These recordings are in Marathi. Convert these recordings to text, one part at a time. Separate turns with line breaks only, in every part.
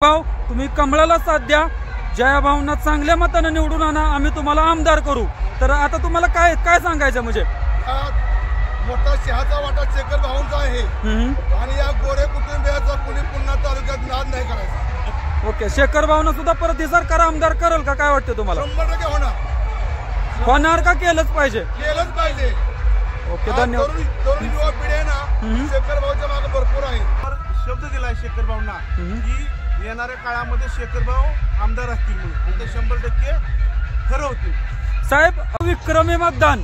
भाऊ तुम्ही कमळाला साथ द्या, जया भाऊंना चांगल्या मताने निवडून आणा, आम्ही तुम्हाला आमदार करू। तर आता तुम्हाला काय काय सांगायचं म्हणजे
मोठा शहाचा वाटा शेखर भाऊंचा आहे आणि या गोरे कुटुंबियाचा कुणी पुन्हा तालुक्यात नाद नाही करायचा।
ओके, शेखर भाऊंना सुद्धा परत सरकार आमदार करेल का, काय वाटतं तुम्हाला?
100%
होणार का केलंच पाहिजे?
केलंच पाहिजे।
ओके, धन्यवाद।
तरुण युवा पिढी आहे ना शेखर भाऊच्या मागे भरपूर आहे।
शब्द दिलाय शेखर भाऊंना की येणाऱ्या काळामध्ये शेखर भाऊ आमदार असतील म्हणून, ते 100% खरं होतील।
साहेब, विक्रमी मतदान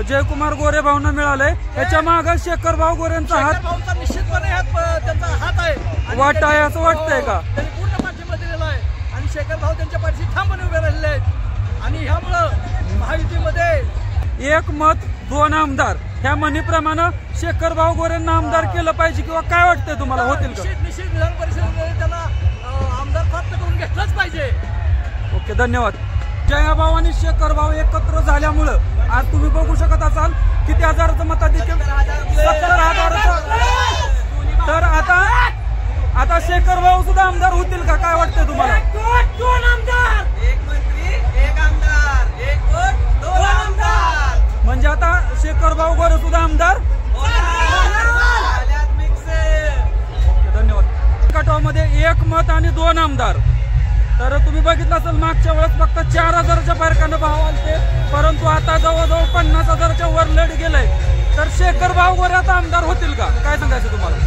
जयकुमार गोरे भाऊंना मिळालंय, त्याच्या मागे शेखर भाऊ गोरेंचा हात
निश्चितपणे त्यांचा हात आहे,
वाट आहे असं वाटतंय का?
त्यांनी पूर्ण पाठिंबा दिलेला आहे आणि शेखर भाऊ त्यांच्या पाठीशी ठामपणे उभे राहिलेले आहेत आणि ह्यामुळं महायुतीमध्ये
एक मत दोन आमदार ह्या म्हणीप्रमाणे शेखर भाऊ गोरेंना आमदार केलं पाहिजे किंवा काय वाटतंय तुम्हाला, होतील का?
निश्चित विधान परिषदेमध्ये त्याला आमदार प्राप्त करून घेतलंच पाहिजे।
ओके, धन्यवाद। जया भाऊ आणि शेखर भाऊ एकत्र झाल्यामुळं आज तुम्ही बघू शकत असाल किती हजाराचं मताधिक्य, 70,000। तर आता शेखर भाऊ सुद्धा आमदार होतील का, काय वाटतंय तुम्हाला?
दोन आमदार, एक मंत्री, एक आमदार, एक वोट, दोन आमदार।
म्हणजे आता शेखर भाऊ गोरे सुद्धा आमदार। ओके, धन्यवाद। कटावमध्ये एक मत आणि दोन आमदार। तर तुम्ही बघितलं असेल मागच्या वेळेस फक्त 4,000च्या फरकानं भाव आलते, परंतु आता जवळजवळ 50,000च्या वर लढ गेलंय। तर शेखर भाऊ गोरे आता आमदार होतील का, काय सांगायचं तुम्हाला?